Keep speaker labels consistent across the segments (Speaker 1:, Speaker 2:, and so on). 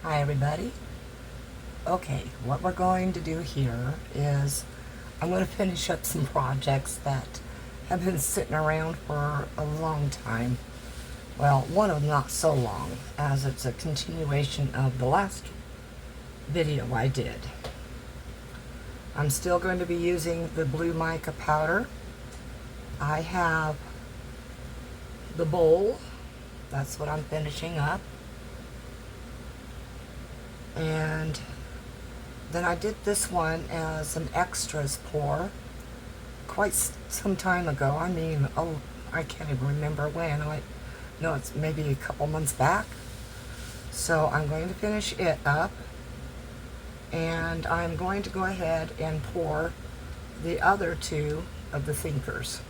Speaker 1: Hi everybody. Okay, what we're going to do here is I'm going to finish up some projects that have been sitting around for a long time. Well, one of them not so long, as it's a continuation of the last video I did. I'm still going to be using the blue mica powder. I have the bowl. That's what I'm finishing up. And then I did this one as an extras pour quite some time ago. I mean, oh, I can't even remember when. I know it's maybe a couple months back. So I'm going to finish it up, and I'm going to go ahead and pour the other two of the thinkers.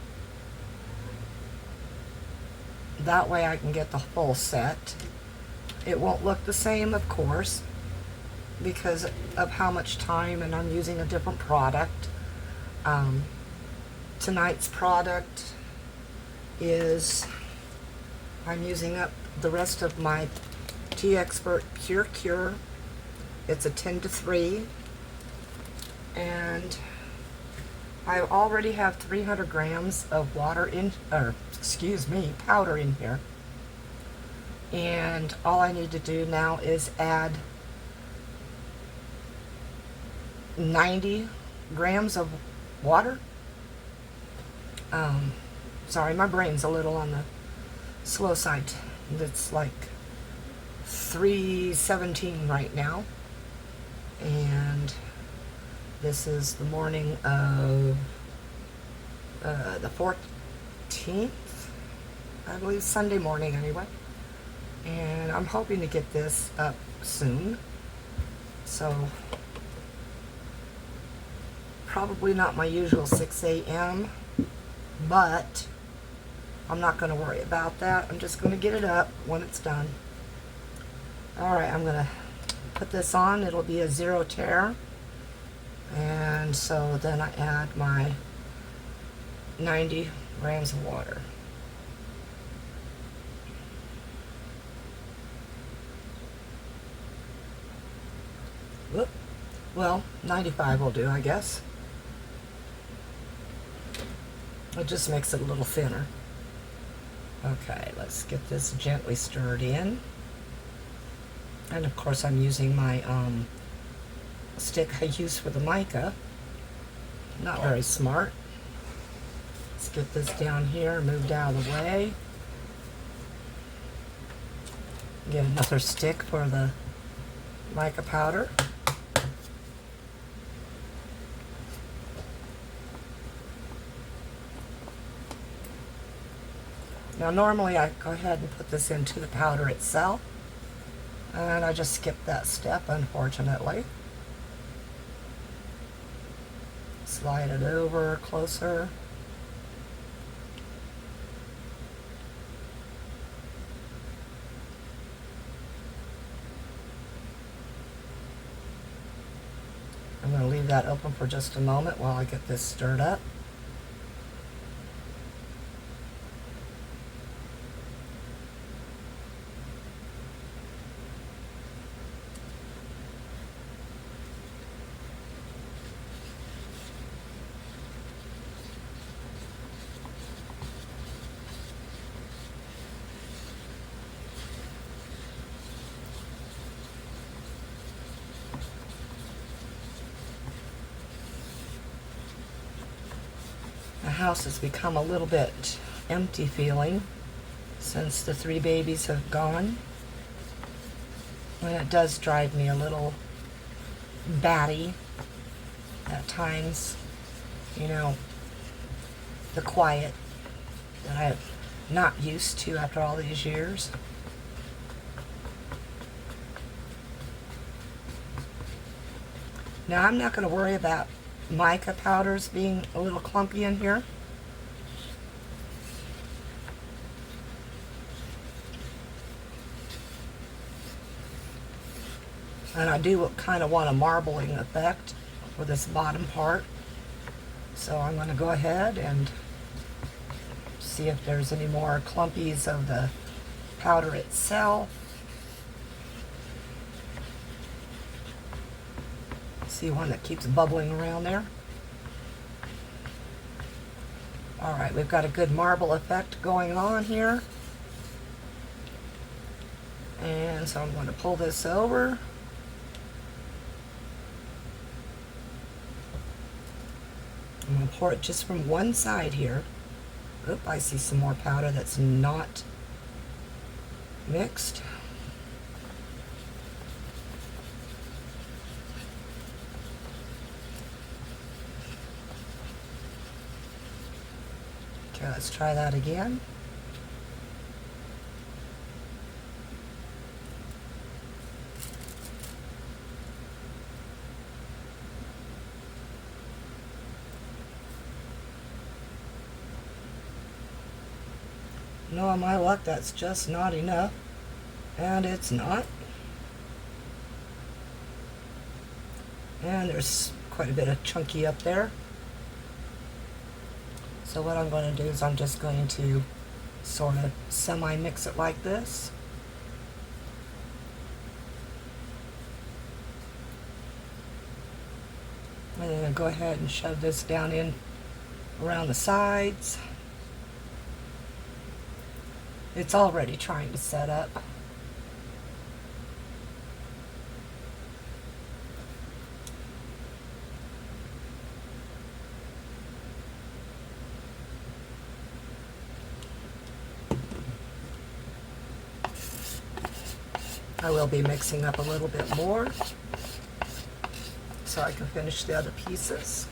Speaker 1: That way I can get the full set. It won't look the same, of course, because of how much time, and I'm using a different product. Tonight's product is, I'm using up the rest of my Tea Expert Pure Cure. It's a 10-3, and I already have 300 grams of water in, or excuse me, powder in here. And all I need to do now is add 90 grams of water. Sorry, my brain's a little on the slow side. It's like 3:17 right now. And this is the morning of the 14th, I believe, Sunday morning anyway. And I'm hoping to get this up soon. So probably not my usual 6 a.m., but I'm not going to worry about that. I'm just going to get it up when it's done. Alright, I'm going to put this on. It'll be a 0 tear. And so then I add my 90 grams of water. Whoop. Well, 95 will do, I guess. It just makes it a little thinner. Okay, let's get this gently stirred in. And of course I'm using my stick I use for the mica. Not very smart. Let's get this down here, moved out of the way. Get another stick for the mica powder. Now normally I go ahead and put this into the powder itself, and I just skipped that step, unfortunately. Slide it over closer. I'm going to leave that open for just a moment while I get this stirred up. The house has become a little bit empty feeling since the 3 babies have gone. And it does drive me a little batty at times. You know, the quiet that I'm not used to after all these years. Now I'm not going to worry about mica powders being a little clumpy in here. And I do kind of want a marbling effect for this bottom part. So I'm going to go ahead and see if there's any more clumpies of the powder itself. See one that keeps bubbling around there? Alright, we've got a good marble effect going on here. And so I'm going to pull this over. I'm going to pour it just from one side here. Oop, I see some more powder that's not mixed. Okay, let's try that again. No, my luck, that's just not enough. And it's not. And there's quite a bit of chunky up there. So what I'm going to do is I'm just going to sort of semi-mix it like this. And then I'll go ahead and shove this down in around the sides. It's already trying to set up. I will be mixing up a little bit more so I can finish the other pieces.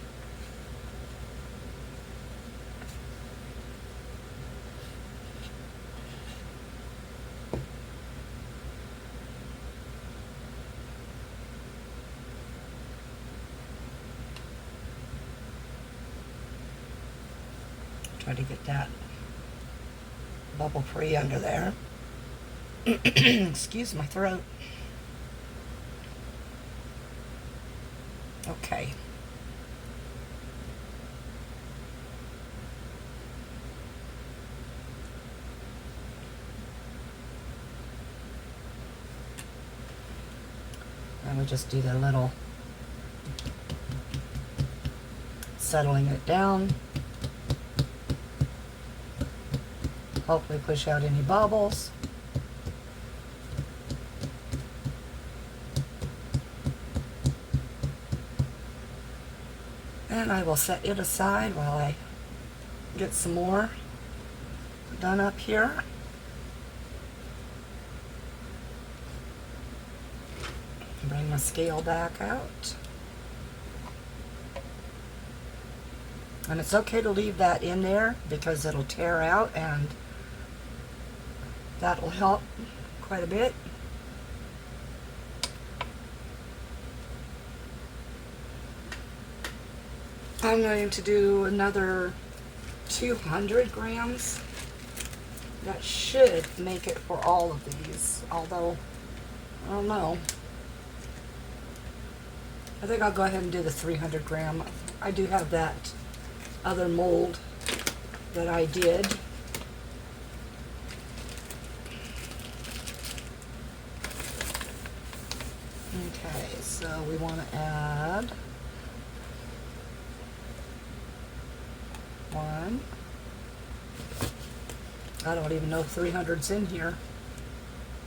Speaker 1: Try to get that bubble free under there. Excuse my throat. Okay. And we just do the little settling it down. Hopefully push out any bubbles. And I will set it aside while I get some more done up here. Bring my scale back out. And it's okay to leave that in there because it'll tear out and that'll help quite a bit. I'm going to do another 200 grams. That should make it for all of these, although, I don't know. I think I'll go ahead and do the 300 gram. I do have that other mold that I did. Okay, so we want to add 1. I don't even know if 300's in here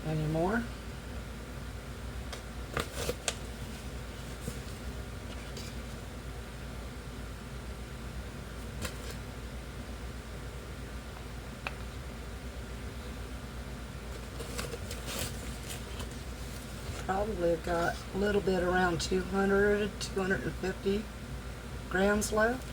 Speaker 1: anymore. Probably got a little bit around 200, 250 grams left.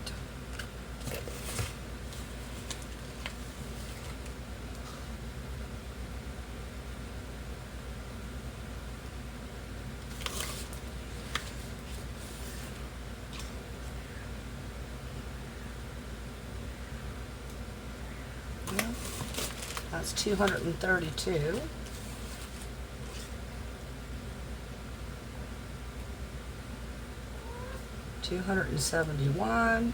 Speaker 1: That's 232. $271.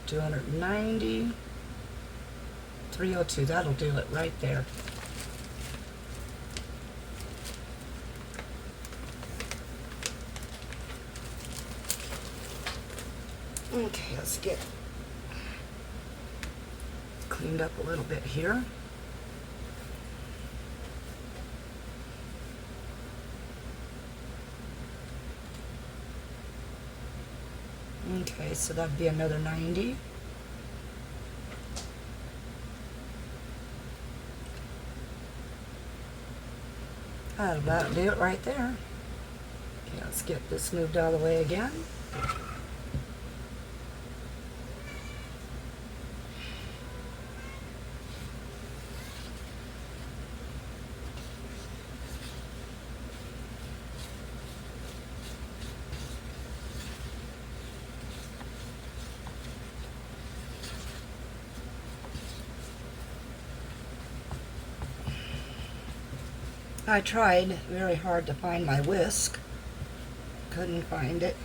Speaker 1: $290. 302, that'll do it right there. Okay, let's get cleaned up a little bit here. Okay, so that'd be another 90. That'll about do it right there. Okay, let's get this moved out of the way again. I tried very hard to find my whisk. Couldn't find it.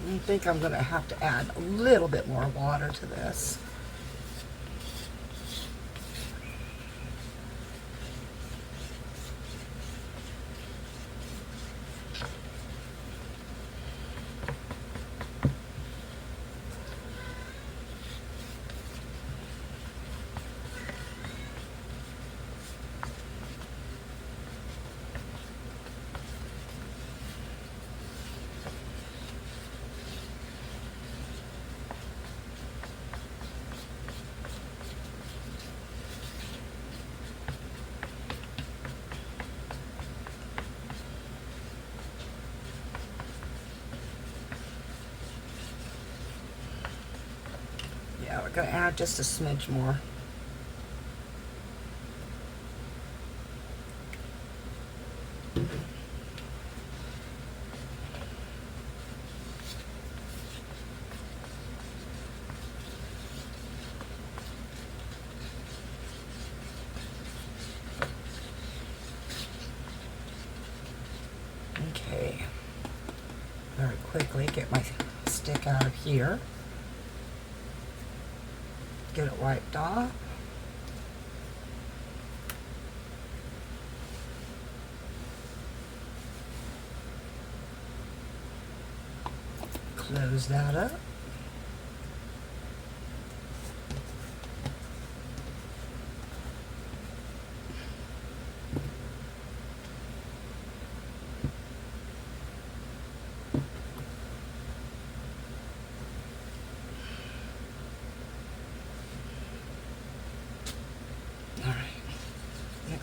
Speaker 1: I think I'm going to have to add a little bit more water to this. Yeah, we're going to add just a smidge more. Okay, very quickly get my stick out of here. Get it wiped off. Close that up.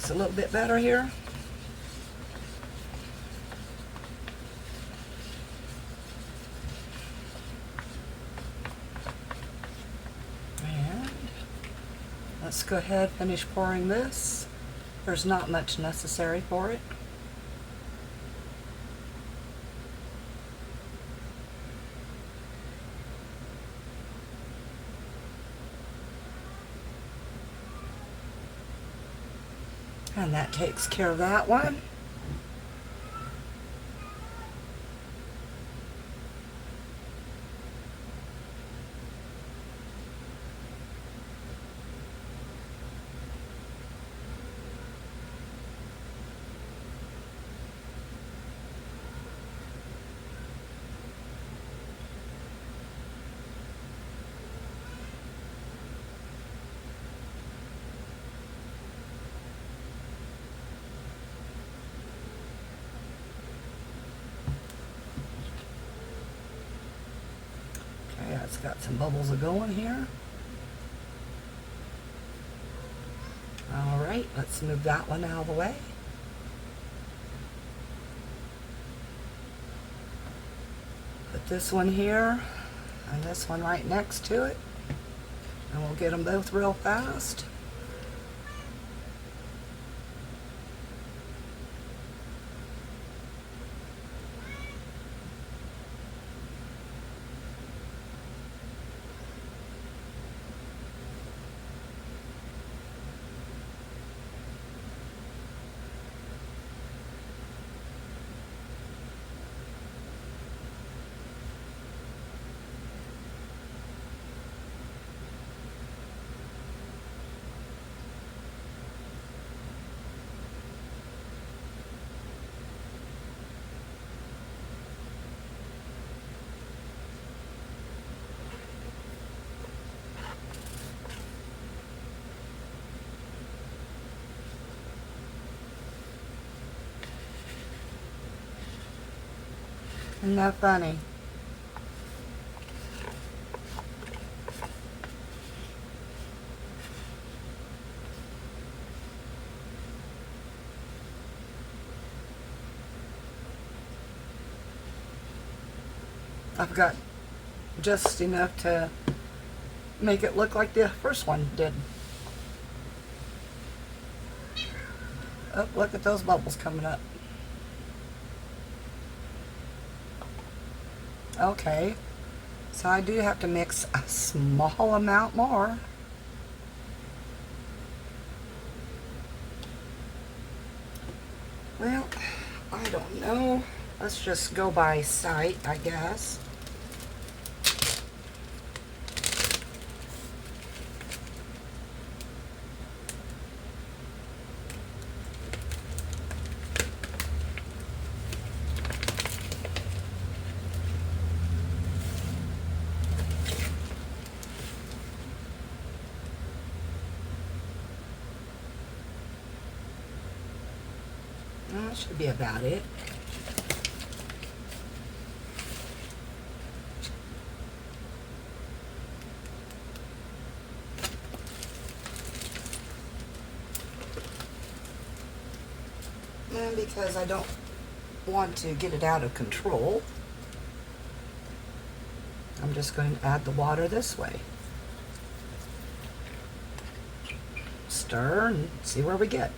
Speaker 1: A little bit better here. And let's go ahead and finish pouring this. There's not much necessary for it. And that takes care of that one. It's got some bubbles a going here. All right, let's move that one out of the way. Put this one here and this one right next to it, and we'll get them both real fast. Isn't that funny? I've got just enough to make it look like the first one did. Oh, look at those bubbles coming up. Okay, so I do have to mix a small amount more. Well, I don't know. Let's just go by sight, I guess. That should be about it. And because I don't want to get it out of control, I'm just going to add the water this way. Stir and see where we get.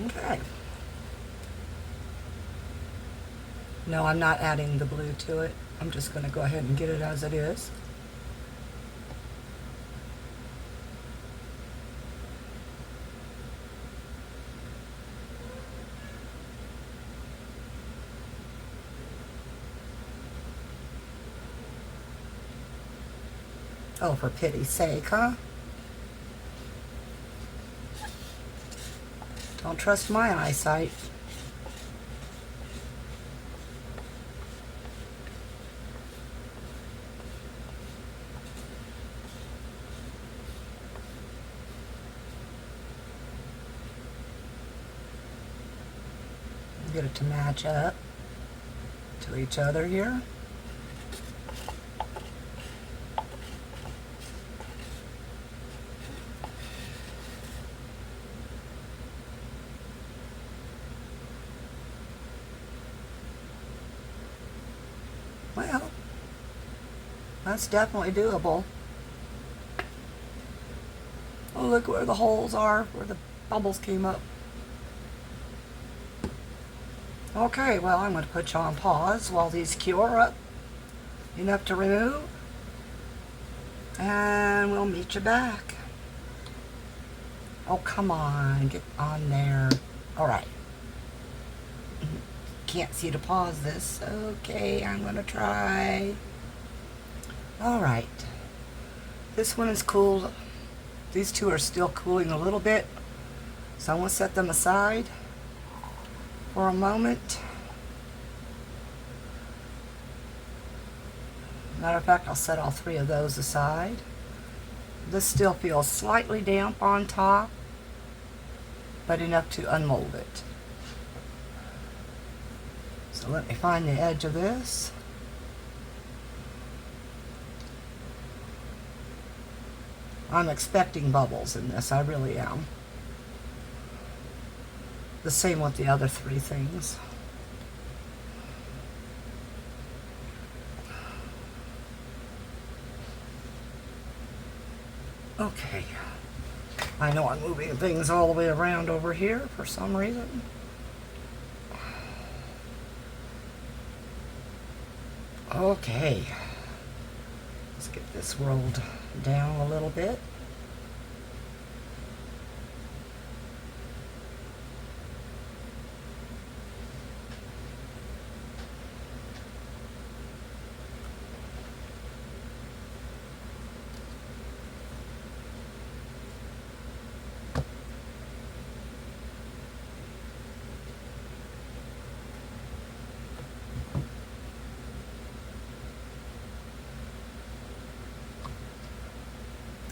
Speaker 1: Okay. No, I'm not adding the blue to it. I'm just going to go ahead and get it as it is. Oh, for pity's sake, huh? Don't trust my eyesight. Get it to match up to each other here. Well, that's definitely doable. Oh, look where the holes are, where the bubbles came up. Okay, well, I'm going to put you on pause while these cure up enough to remove, and we'll meet you back. Oh, come on, get on there. All right. Can't see to pause this. Okay, I'm gonna try. All right. This one is cooled. These two are still cooling a little bit, so I'm gonna set them aside for a moment. Matter of fact, I'll set all three of those aside. This still feels slightly damp on top, but enough to unmold it. So let me find the edge of this. I'm expecting bubbles in this, I really am. The same with the other three things. Okay. I know I'm moving things all the way around over here for some reason. Okay. Let's get this rolled down a little bit.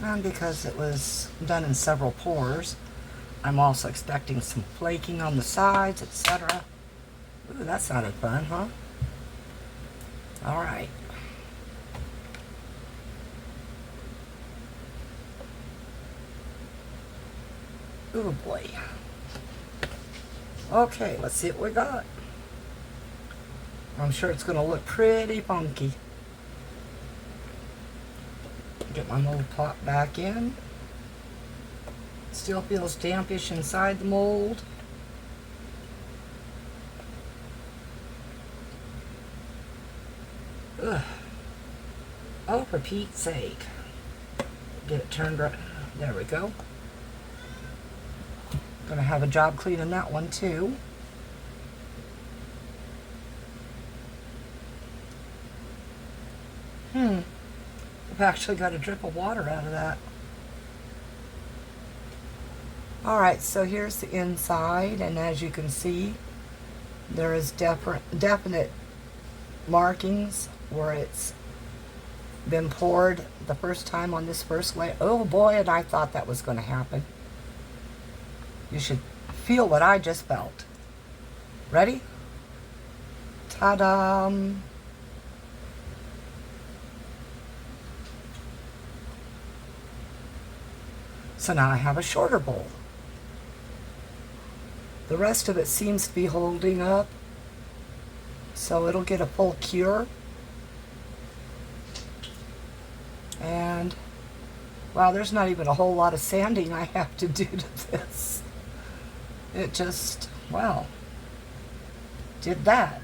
Speaker 1: And because it was done in several pours, I'm also expecting some flaking on the sides, etc. Ooh, that sounded fun, huh? All right. Ooh, boy. Okay, let's see what we got. I'm sure it's going to look pretty funky. Get my mold pot back in. Still feels dampish inside the mold. Ugh. Oh, for Pete's sake. Get it turned right. There we go. Gonna have a job cleaning that one too. I've actually got a drip of water out of that. Alright, so here's the inside, and as you can see, there is definite markings where it's been poured the first time on this first layer. Oh boy, and I thought that was going to happen. You should feel what I just felt. Ready? Ta-da! So now I have a shorter bowl. The rest of it seems to be holding up, so it'll get a full cure. And, wow, there's not even a whole lot of sanding I have to do to this. It just, well, did that.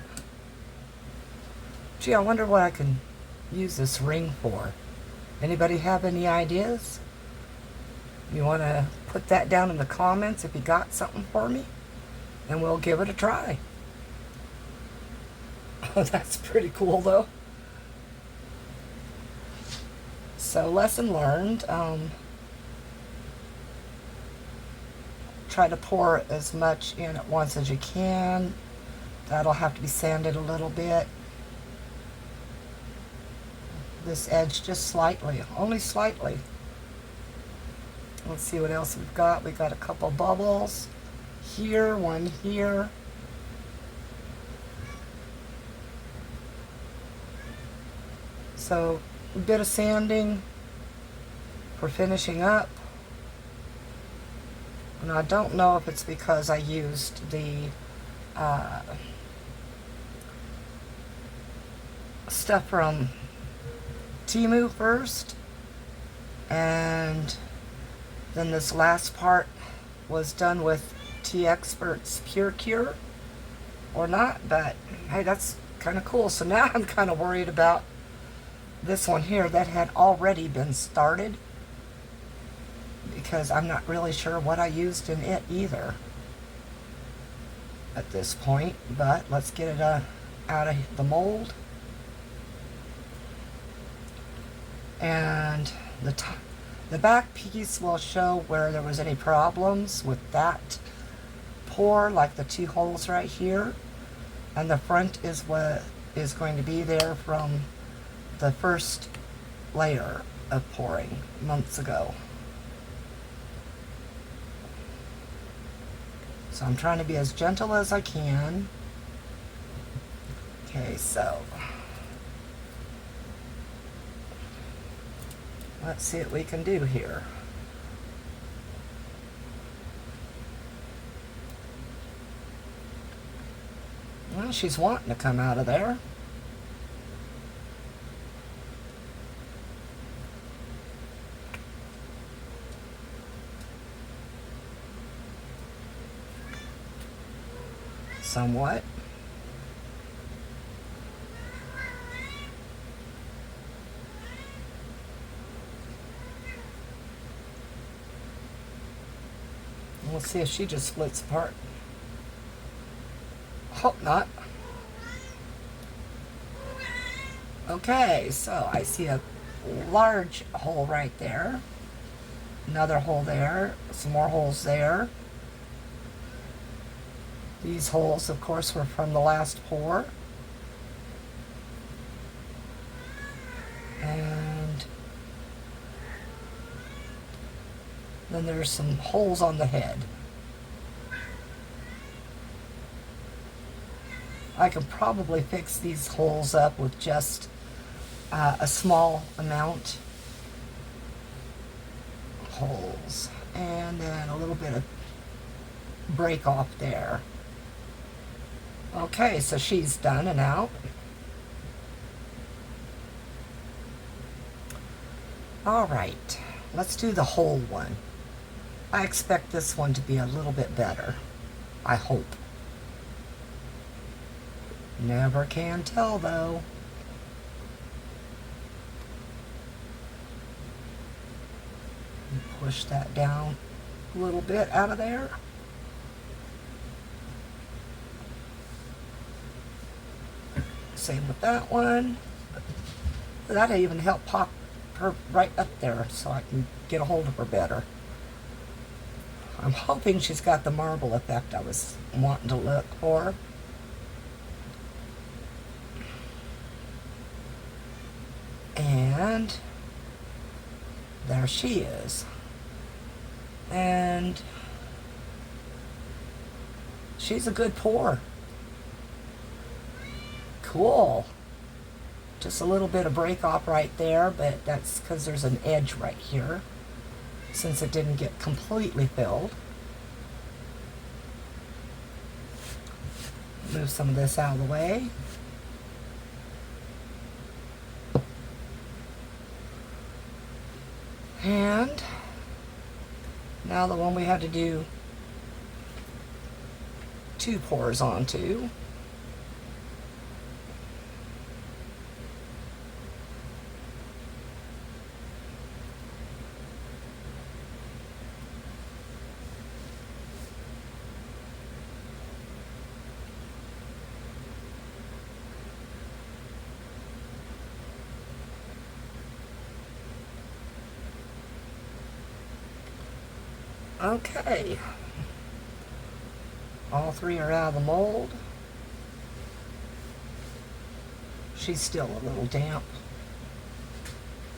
Speaker 1: Gee, I wonder what I can use this ring for. Anybody have any ideas? You want to put that down in the comments if you got something for me, and we'll give it a try. Oh, that's pretty cool though. So lesson learned, try to pour as much in at once as you can. That'll have to be sanded a little bit. This edge just slightly, only slightly. Let's see what else we've got. We got a couple bubbles here, one here. So a bit of sanding for finishing up. And I don't know if it's because I used the stuff from Temu first, and then this last part was done with T-Expert's Pure Cure or not, but hey, that's kind of cool. So now I'm kind of worried about this one here that had already been started, because I'm not really sure what I used in it either. at this point, but let's get it out of the mold. And the back piece will show where there was any problems with that pour, like the 2 holes right here. And the front is what is going to be there from the first layer of pouring months ago. So I'm trying to be as gentle as I can. Okay, so let's see what we can do here. Well, she's wanting to come out of there. Somewhat. We'll see if she just splits apart. Hope not. Okay, so I see a large hole right there. Another hole there. Some more holes there. These holes, of course, were from the last pour. And then there's some holes on the head. I can probably fix these holes up with just a small amount of holes. And then a little bit of break off there. Okay, so she's done and out. Alright, let's do the whole one. I expect this one to be a little bit better. I hope. Never can tell though. Push that down a little bit out of there. Same with that one. That'll even help pop her right up there so I can get a hold of her better. I'm hoping she's got the marble effect I was wanting to look for. And there she is. And she's a good pour. Cool. Just a little bit of break off right there, but that's because there's an edge right here since it didn't get completely filled. Move some of this out of the way. And now the one we had to do 2 pours onto. Okay, all 3 are out of the mold. She's still a little damp.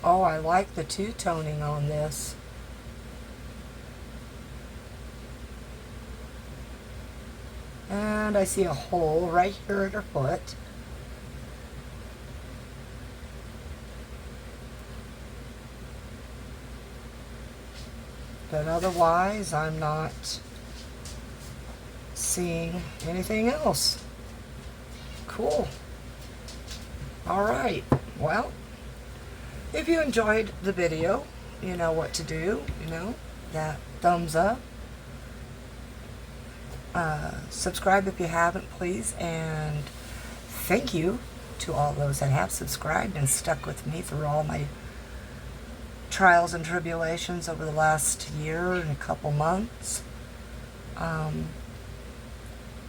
Speaker 1: Oh, I like the two-toning on this. And I see a hole right here at her foot. But otherwise, I'm not seeing anything else. Cool. Alright, well, if you enjoyed the video, you know what to do, you know, that thumbs up. Subscribe if you haven't, please, and thank you to all those that have subscribed and stuck with me through all my trials and tribulations over the last year and a couple months.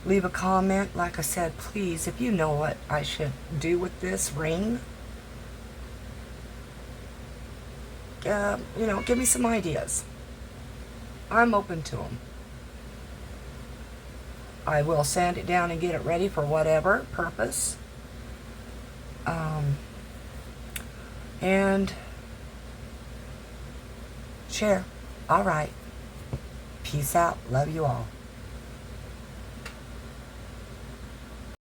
Speaker 1: Leave a comment. Like I said, please, if you know what I should do with this ring, you know, give me some ideas. I'm open to them. I will sand it down and get it ready for whatever purpose. And share. All right. Peace out. Love you all.